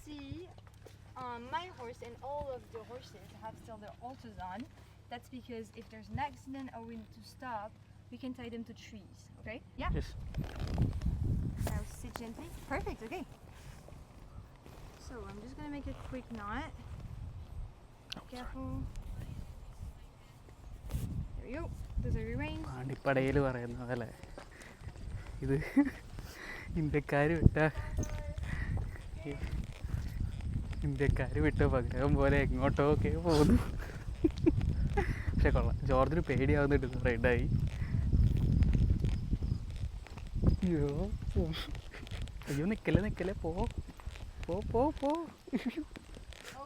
see, my horse and all of the horses have still their halters on. That's because if there's an accident or we need to stop, we can tie them to trees. Okay? Yeah. Yes. Now sit gently. Perfect. Okay. So I'm just gonna make a quick knot. Careful. There we go. Those are your reins. പാണ്ടിപ്പടയിൽ പറയുന്നതല്ലേ ഇത് ഇന്ത്യക്കാർ വിട്ട പകരം പോലെ എങ്ങോട്ടോ ഒക്കെ പോകുന്നു. പക്ഷെ കൊള്ളാം, ജോർജിന് പേടിയാവുന്നുണ്ട് റൈഡായി. അയ്യോ നിക്കല്ലേ പോ. Oh,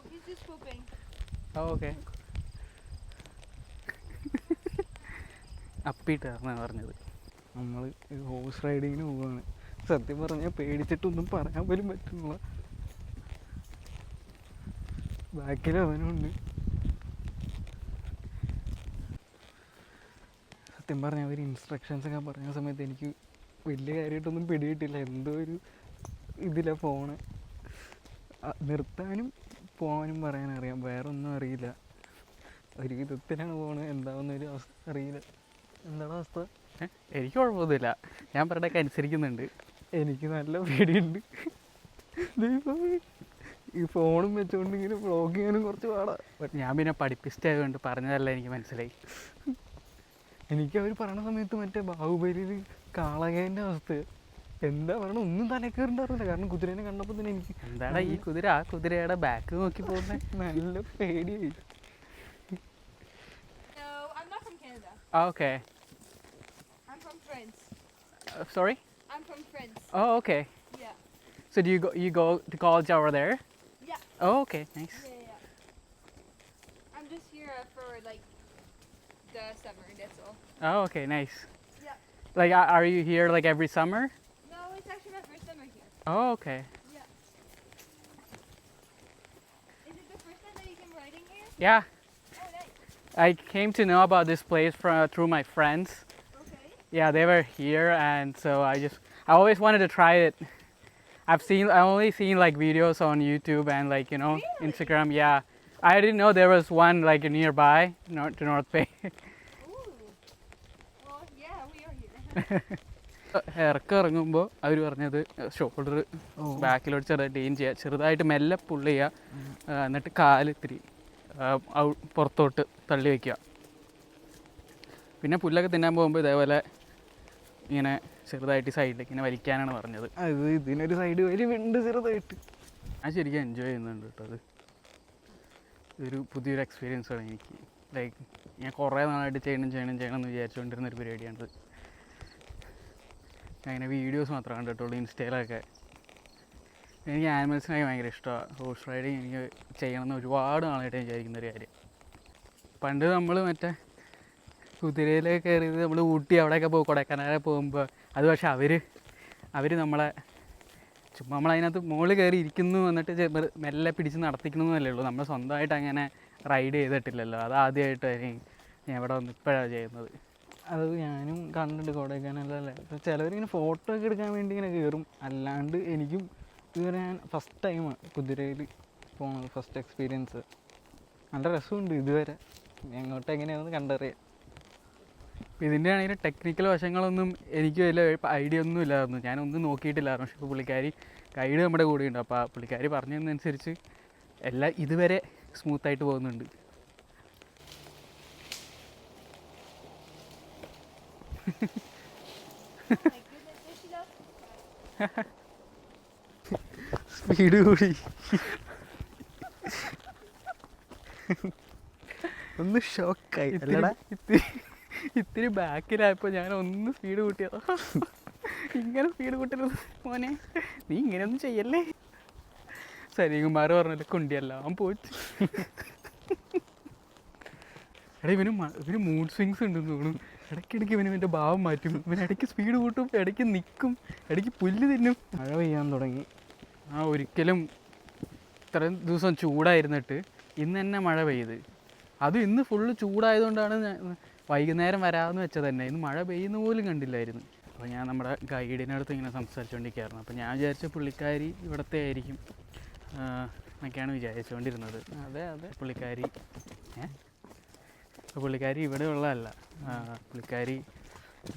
he's just pooping. Okay. അപ്പിട്ടാണെന്നാണ് പറഞ്ഞത്. നമ്മൾ ഹോഴ്സ് റൈഡിങ്ങിന് പോവാണ്. സത്യം പറഞ്ഞാൽ പേടിച്ചിട്ടൊന്നും പറയാൻ പോലും പറ്റുന്നില്ല. ബാക്കിൽ അവനുണ്ട്. സത്യം പറഞ്ഞാൽ അവർ ഇൻസ്ട്രക്ഷൻസ് ഒക്കെ പറഞ്ഞ സമയത്ത് എനിക്ക് വലിയ കാര്യമായിട്ടൊന്നും പിടികിട്ടില്ല. എന്തോ ഒരു ഇതിലാണ് ഫോണ്. നിർത്താനും പോകാനും പറയാനറിയാം, വേറെ ഒന്നും അറിയില്ല. ഒരു വിധത്തിലാണ് പോണത്. എന്താവുന്നൊരു അവസ്ഥ അറിയില്ല. എന്താണ് അവസ്ഥ? എനിക്ക് കുഴപ്പമൊന്നുമില്ല, ഞാൻ പറഞ്ഞൊക്കെ അനുസരിക്കുന്നുണ്ട്. എനിക്ക് നല്ല പേടിയുണ്ട്. ഈ ഫോണും വെച്ചുകൊണ്ട് ഇങ്ങനെ വ്ളോഗ് ചെയ്യാനും കുറച്ച് പാടാം. ഞാൻ പിന്നെ പഠിപ്പിച്ചായതുകൊണ്ട് പറഞ്ഞതല്ല എനിക്ക് മനസ്സിലായി. എനിക്ക് അവർ പറയണ സമയത്ത് മറ്റേ ബാഹുബലിയിൽ കാളകേൻ്റെ അവസ്ഥ എന്താ പറയണ ഒന്നും തലക്കേറുണ്ടായിരുന്നില്ല. കാരണം കുതിരേനെ കണ്ടപ്പോൾ തന്നെ എനിക്ക് എന്താണ് ഈ കുതിര, ആ കുതിരയുടെ ബാക്ക് നോക്കി പോകുന്നത് നല്ല പേടിയായി. No, I'm not from Canada. Okay. I'm from France. Sorry? I'm from France. Oh, okay. Yeah. So do you go to college over there? Yeah. Oh, okay, nice. Yeah. I'm just here for like the summer. That's all. Oh, okay, nice. Yeah. Like, are you here like every summer? No, it's actually my first summer here. Oh, okay. Yeah. Is it the first time that you came riding here? Yeah, Oh, nice. I came to know about this place through my friends. Okay. Yeah, they were here, and so I always wanted to try it. I only seen like videos on YouTube and like, you know, Really? Instagram. Yeah, I didn't know there was one like nearby, to North Bay. Ooh. Well, yeah, we are here. ഇറക്കം ഇറങ്ങുമ്പോൾ അവർ പറഞ്ഞത് shoulder ബാക്കിലോട്ട് ചെറുതായിട്ട് മെല്ലെ പുള്ള് ചെയ്യുക, എന്നിട്ട് കാല് ഇത്തിരി പുറത്തോട്ട് തള്ളി വയ്ക്കുക. പിന്നെ പുല്ലൊക്കെ തിന്നാൻ പോകുമ്പോൾ ഇതേപോലെ ഇങ്ങനെ ചെറുതായിട്ട് സൈഡിലേക്ക് ഇങ്ങനെ വലിക്കാനാണ് പറഞ്ഞത്. അത് ഇതിനൊരു സൈഡ് വലിവുണ്ട് ചെറുതായിട്ട്. ഞാൻ ശരിക്കും എൻജോയ് ചെയ്യുന്നുണ്ട് കേട്ടോ. അത് ഒരു പുതിയൊരു എക്സ്പീരിയൻസാണ് എനിക്ക്. ലൈക്ക് ഞാൻ കുറേ നാളായിട്ട് ചെയ്യണം എന്ന് വിചാരിച്ചുകൊണ്ടിരുന്നൊരു പരിപാടിയാണിത്. ഞാൻ ഇങ്ങനെ വീഡിയോസ് മാത്രമേ കണ്ടിട്ടുള്ളൂ ഇൻസ്റ്റയിലൊക്കെ. എനിക്ക് ആനിമൽസിനൊക്കെ ഭയങ്കര ഇഷ്ടമാണ്. ഹോഴ്സ് റൈഡിങ് എനിക്ക് ചെയ്യണമെന്ന് ഒരുപാട് നാളായിട്ട് വിചാരിക്കുന്നൊരു കാര്യം. പണ്ട് നമ്മൾ മറ്റേ കുതിരയിലൊക്കെ കയറിയത് നമ്മൾ ഊട്ടി അവിടെയൊക്കെ പോകും, കൊടൈക്കനാലൊക്കെ പോകുമ്പോൾ അത് പക്ഷേ അവർ നമ്മളെ ചുമ്മാ നമ്മളതിനകത്ത് മുകളിൽ കയറി ഇരിക്കുന്നു, എന്നിട്ട് മെല്ലെ പിടിച്ച് നടത്തിക്കണമെന്നല്ലേ ഉള്ളൂ. നമ്മൾ സ്വന്തമായിട്ട് അങ്ങനെ റൈഡ് ചെയ്തിട്ടില്ലല്ലോ. അത് ആദ്യമായിട്ടായിരിക്കും ഞാൻ ഇവിടെ വന്ന് ഇപ്പോഴാണ് ചെയ്യുന്നത്. അത് ഞാനും കണ്ടിട്ട് കൊടൈക്കനാലല്ലേ. ചിലവരിങ്ങനെ ഫോട്ടോ ഒക്കെ എടുക്കാൻ വേണ്ടി ഇങ്ങനെ കയറും. അല്ലാണ്ട് എനിക്കും ഇതുവരെ ഞാൻ ഫസ്റ്റ് ടൈമാണ് കുതിരയിൽ പോകുന്നത്, ഫസ്റ്റ് എക്സ്പീരിയൻസ്. നല്ല രസമുണ്ട് ഇതുവരെ. എങ്ങോട്ട് എങ്ങനെയാണെന്ന് കണ്ടറിയാം. ഇതിൻ്റെ ആണെങ്കിൽ ടെക്നിക്കൽ വശങ്ങളൊന്നും എനിക്ക് വലിയ ഐഡിയ ഒന്നും ഇല്ലായിരുന്നു. ഞാനൊന്നും നോക്കിയിട്ടില്ലായിരുന്നു. പക്ഷേ ഇപ്പോൾ പുള്ളിക്കാരി ഗൈഡ് നമ്മുടെ കൂടെ ഉണ്ട്. അപ്പോൾ ആ പുള്ളിക്കാരി പറഞ്ഞതിനനുസരിച്ച് എല്ലാം ഇതുവരെ സ്മൂത്തായിട്ട് പോകുന്നുണ്ട്. സ്പീഡ് കൂടി ഒന്ന് ഷോക്കായി. ഇത്തിരി ബാക്കിലായപ്പോൾ ഞാൻ ഒന്ന് സ്പീഡ് കൂട്ടിയതോ. ഇങ്ങനെ സ്പീഡ് കൂട്ടരുത് മോനെ, നീ ഇങ്ങനെയൊന്നും ചെയ്യല്ലേ. സരികുമാർ പറഞ്ഞല്ലേ കുണ്ടിയെല്ലാം പോച്ച്. എടാ ഇവന് മൂഡ് സ്വിങ്സ് ഉണ്ടെന്ന് തോന്നുന്നു. ഇടയ്ക്കിടയ്ക്ക് ഇവൻ്റെ ഭാവം മാറ്റും. ഇടയ്ക്ക് സ്പീഡ് കൂട്ടും, ഇടയ്ക്ക് നിൽക്കും, ഇടയ്ക്ക് പുല്ല് തിന്നും. മഴ പെയ്യാൻ തുടങ്ങി. ഒരിക്കലും ഇത്രയും ദിവസം ചൂടായിരുന്നിട്ട് ഇന്ന് തന്നെ മഴ പെയ്ത്. അതും ഇന്ന് ഫുള്ള് ചൂടായതുകൊണ്ടാണ് വൈകുന്നേരം വരാമെന്ന് വെച്ചത് തന്നെ. ഇന്ന് മഴ പെയ്യുന്ന പോലും കണ്ടില്ലായിരുന്നു. അപ്പോൾ ഞാൻ നമ്മുടെ ഗൈഡിനടുത്ത് ഇങ്ങനെ സംസാരിച്ചുകൊണ്ടിരിക്കുകയായിരുന്നു. അപ്പോൾ ഞാൻ വിചാരിച്ച പുള്ളിക്കാരി ഇവിടുത്തെ ആയിരിക്കും. എന്നൊക്കെയാണ് വിചാരിച്ചുകൊണ്ടിരുന്നത്. അതെ അതെ. പുള്ളിക്കാരി പുള്ളിക്കാരി ഇവിടെ ഉള്ളതല്ല. പുള്ളിക്കാരി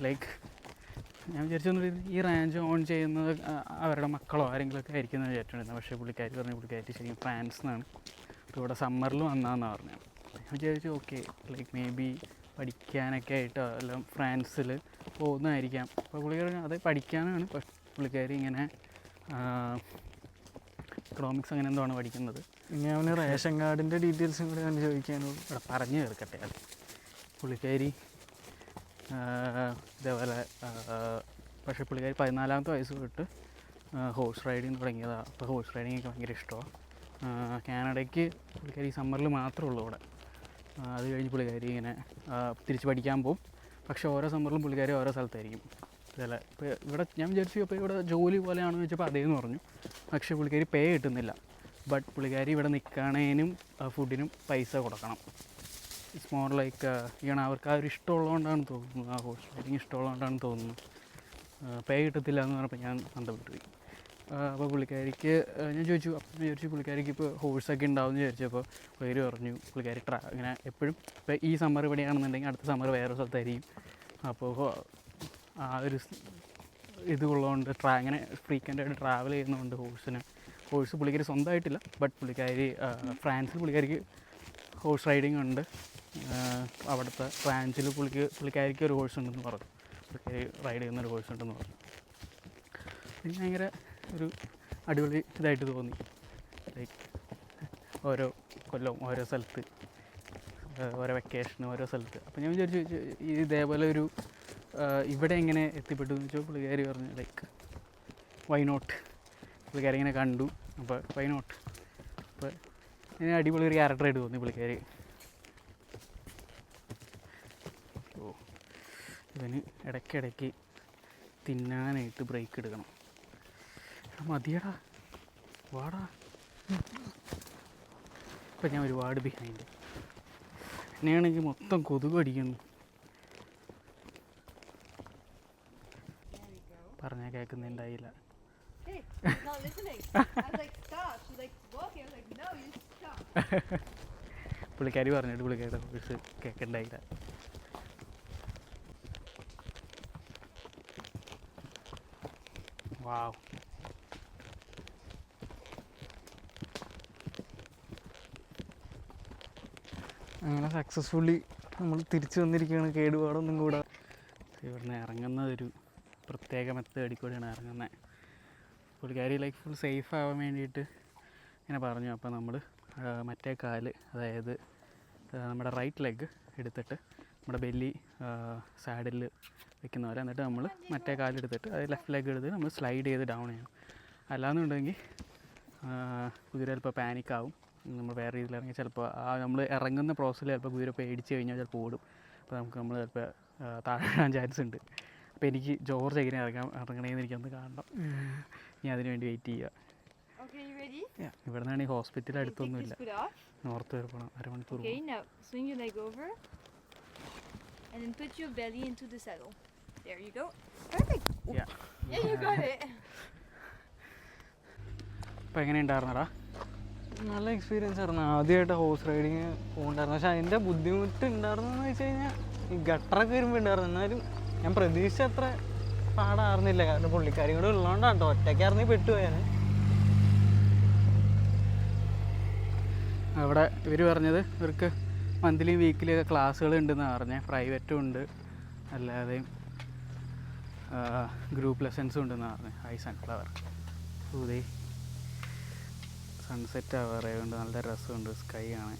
ലൈക്ക് ഞാൻ വിചാരിച്ചൊന്നും ഈ റാഞ്ച് ഓൺ ചെയ്യുന്നത് അവരുടെ മക്കളോ ആരെങ്കിലുമൊക്കെ ആയിരിക്കും എന്ന് വിചാരിച്ചിട്ടുണ്ടായിരുന്നു. പക്ഷേ പുള്ളിക്കാരി പറഞ്ഞു പുള്ളിക്കാരി ശരിക്കും ഫ്രാൻസ് നിന്നാണ്. അപ്പോൾ ഇവിടെ സമ്മറിൽ വന്നതെന്നാണ് പറഞ്ഞത്. ഞാൻ വിചാരിച്ചു ഓക്കെ ലൈക്ക് മേ ബി പഠിക്കാനൊക്കെ ആയിട്ടോ എല്ലാം ഫ്രാൻസിൽ പോകുന്നതായിരിക്കാം. അപ്പോൾ പുള്ളിക്കാരി അത് പഠിക്കാനാണ്. പുള്ളിക്കാരി ഇങ്ങനെ എക്കണോമിക്സ് അങ്ങനെ എന്തോ ആണ് പഠിക്കുന്നത്. ഇനി അവന് റേഷൻ കാർഡിൻ്റെ ഡീറ്റെയിൽസും കൂടെ അവന് ചോദിക്കാനുള്ളൂ. ഇവിടെ പറഞ്ഞു തീർക്കട്ടെ അത്. പുള്ളിക്കാരി ഇതേപോലെ പക്ഷേ പുള്ളിക്കാരി 14ാമത്തെ വയസ്സ് തൊട്ട് ഹോഴ്സ് റൈഡിങ് തുടങ്ങിയതാണ്. അപ്പോൾ ഹോഴ്സ് റൈഡിങ് ഒക്കെ ഭയങ്കര ഇഷ്ടമാണ്. കാനഡയ്ക്ക് പുള്ളിക്കാരി സമ്മറിൽ മാത്രമേ ഉള്ളൂ ഇവിടെ. അത് കഴിഞ്ഞ് പുള്ളിക്കാരി ഇങ്ങനെ തിരിച്ച് പഠിക്കാൻ പോകും. പക്ഷേ ഓരോ സമ്മറിലും പുള്ളിക്കാരി ഓരോ സ്ഥലത്തായിരിക്കും. ഇതല്ല ഇപ്പോൾ ഇവിടെ ഞാൻ വിചാരിച്ചു അപ്പോൾ ഇവിടെ ജോലി പോലെയാണെന്ന് വെച്ചപ്പോൾ അതേന്ന് പറഞ്ഞു. പക്ഷേ പുള്ളിക്കാരി പേ കിട്ടുന്നില്ല. ബട്ട് പുള്ളിക്കാരി ഇവിടെ നിൽക്കണേനും ഫുഡിനും പൈസ കൊടുക്കണം. ഇറ്റ്സ് മോർ ലൈക്ക് ഇങ്ങനെ അവർക്ക് ആ ഒരു ഇഷ്ടമുള്ളതുകൊണ്ടാണ് തോന്നുന്നു, ആ ഹോഴ്സ് റൈഡിങ് ഇഷ്ടമുള്ളതുകൊണ്ടാണ് തോന്നുന്നു. പേ കിട്ടത്തില്ല എന്ന് പറഞ്ഞപ്പോൾ ഞാൻ ബന്ധപ്പെട്ടു പോയി. അപ്പോൾ പുള്ളിക്കാരിക്ക് ഞാൻ ചോദിച്ചു, അപ്പം വിചാരിച്ചു പുള്ളിക്കാരിക്ക് ഇപ്പോൾ ഹോഴ്സൊക്കെ ഉണ്ടാവും എന്ന് വിചാരിച്ചപ്പോൾ പേര് പറഞ്ഞു പുള്ളിക്കാരി ഇങ്ങനെ എപ്പോഴും ഇപ്പോൾ ഈ സമ്മർ ഇവിടെയാണെന്നുണ്ടെങ്കിൽ അടുത്ത സമ്മർ വേറെ സ്ഥലത്തായിരിക്കും. അപ്പോൾ ആ ഒരു ഇത് ഉള്ളതുകൊണ്ട് ഇങ്ങനെ ഫ്രീക്വൻ്റായിട്ട് ട്രാവൽ ചെയ്യുന്നതുകൊണ്ട് ഹോഴ്സ് പുള്ളിക്കാരി സ്വന്തമായിട്ടില്ല. ബട്ട് പുള്ളിക്കാരി ഫ്രാൻസിൽ പുള്ളിക്കാരിക്ക് ഹോഴ്സ് റൈഡിങ് ഉണ്ട്. അവിടുത്തെ റാഞ്ചിൽ പുള്ളിക്കാരിക്ക് ഒരു ഹോഴ്സ് ഉണ്ടെന്ന് പറഞ്ഞു. പുള്ളിക്കാരി റൈഡ് ചെയ്യുന്നൊരു ഹോഴ്സ് ഉണ്ടെന്ന് പറഞ്ഞു. എനിക്ക് ഭയങ്കര ഒരു അടിപൊളി ഇതായിട്ട് തോന്നി. ലൈക്ക് ഓരോ കൊല്ലവും ഓരോ സ്ഥലത്ത്, ഓരോ വെക്കേഷന് ഓരോ സ്ഥലത്ത്. അപ്പോൾ ഞാൻ വിചാരിച്ചു ഇതേപോലെ ഒരു ഇവിടെ എങ്ങനെ എത്തിപ്പെട്ടു എന്ന് വെച്ചാൽ പുള്ളിക്കാരി പറഞ്ഞു ലൈക്ക് വൈ നോട്ട്. പുള്ളിക്കാരി ഇങ്ങനെ കണ്ടു, അപ്പോൾ വൈ നോട്ട്. അപ്പോൾ ഇങ്ങനെ അടിപൊളി ഒരു ക്യാരക്ടറായിട്ട് തോന്നി പുള്ളിക്കാരി. ഓ ഇവന് ഇടയ്ക്കിടയ്ക്ക് തിന്നാനായിട്ട് ബ്രേക്ക് എടുക്കണം. മതിയടാ വാടാ. ഇപ്പം ഞാൻ ഒരുപാട് ബിഹൈൻഡ്. എന്നെയാണെങ്കിൽ മൊത്തം കൊതുക് അടിക്കുന്നു. പറഞ്ഞാൽ കേൾക്കുന്നുണ്ടായില്ല. Hey, not listening. I was like, stop. She's like, walking. I was like, no, you stop. പുള്ളിക്കാരി പറഞ്ഞിട്ട് പുള്ളിക്കാരുടെ വോയിസ് കേൾക്കണ്ടായില്ല. വാവ്. അങ്ങനെ സക്സസ്ഫുള്ളി നമ്മൾ തിരിച്ചു വന്നിരിക്കുകയാണ്, കേടുപാടൊന്നും കൂടെ. ഇവിടുന്ന് ഇറങ്ങുന്നതൊരു പ്രത്യേക മെത്തേഡിൽ കൂടെയാണ് ഇറങ്ങുന്നത്. പുള്ളിക്കാരി ലൈക്ക് ഫുൾ സേഫ് ആവാൻ വേണ്ടിയിട്ട് ഇങ്ങനെ പറഞ്ഞു. അപ്പോൾ നമ്മൾ മറ്റേ കാല്, അതായത് നമ്മുടെ റൈറ്റ് ലെഗ് എടുത്തിട്ട് നമ്മുടെ ബെല്ലി സാഡിൽ വെക്കുന്ന പോലെ, എന്നിട്ട് നമ്മൾ മറ്റേ കാലെടുത്തിട്ട് അത് ലെഫ്റ്റ് ലെഗ് എടുത്ത് നമ്മൾ സ്ലൈഡ് ചെയ്ത് ഡൗൺ ചെയ്യണം. അല്ലാന്നുണ്ടെങ്കിൽ കുതിര ചിലപ്പോൾ പാനിക്കാവും. നമ്മൾ വേറെ രീതിയിൽ ഇറങ്ങി ചിലപ്പോൾ നമ്മൾ ഇറങ്ങുന്ന പ്രോസസ്സിൽ ചിലപ്പോൾ കുതിര പേടിച്ച് കഴിഞ്ഞാൽ ചിലപ്പോൾ ഓടും. അപ്പോൾ നമ്മൾ ചിലപ്പോൾ താഴെ ഇടാൻ ചാൻസ് ഉണ്ട്. അപ്പോൾ എനിക്ക് ജോർജ് എങ്ങനെ ഇറങ്ങണേന്ന് എനിക്കൊന്ന് കാണണം. ഞാൻ അതിന് വേണ്ടി വെയിറ്റ് ചെയ്യുക. Okay, you ready? ഇവിടെ നിന്നാണ് ഈ ഹോസ്പിറ്റൽ അടുത്തൊന്നുമില്ല. Take this foot off. North വരെ പോകണം, അരമണിക്കൂർ Okay, now swing your leg over. And then put your belly into the saddle. There you go. Perfect. Yeah. Yeah, you got it. അപ്പോൾ എങ്ങനെ ഉണ്ടായിരുന്നടാ? നല്ല എക്സ്പീരിയൻസ് ആയിരുന്നു. ആദ്യമായിട്ട് ഹോഴ്സ് റൈഡിങ് പോകുന്നുണ്ടായിരുന്നു. പക്ഷെ അതിൻ്റെ ബുദ്ധിമുട്ട് ഉണ്ടായിരുന്നെന്ന് വെച്ച് കഴിഞ്ഞാൽ ഈ ഗട്ടറൊക്കെ വരുമ്പോൾ ഉണ്ടായിരുന്നു. എന്നാലും ഞാൻ പ്രതീക്ഷിച്ച അത്ര പാടായിരുന്നില്ല. കാരണം പുള്ളിക്കാരി കൂടെ ഉള്ളതുകൊണ്ടാണ് കേട്ടോ. ഒറ്റയ്ക്കായിരുന്നെങ്കിൽ പെട്ടുപോയാൽ. അവിടെ ഇവർ പറഞ്ഞത് ഇവർക്ക് മന്ത്ലി വീക്കിലി ഒക്കെ ക്ലാസ്സുകൾ ഉണ്ടെന്നാണ് പറഞ്ഞത്. പ്രൈവറ്റും ഉണ്ട്, അല്ലാതെയും ഗ്രൂപ്പ് ലെസൺസും ഉണ്ടെന്നാണ് പറഞ്ഞത്. ഹൈ സൺഫ്ലവർ ഊതേ സൺസെറ്റ് ആവാറായതുകൊണ്ട് നല്ല രസമുണ്ട് സ്കൈ കാണാൻ.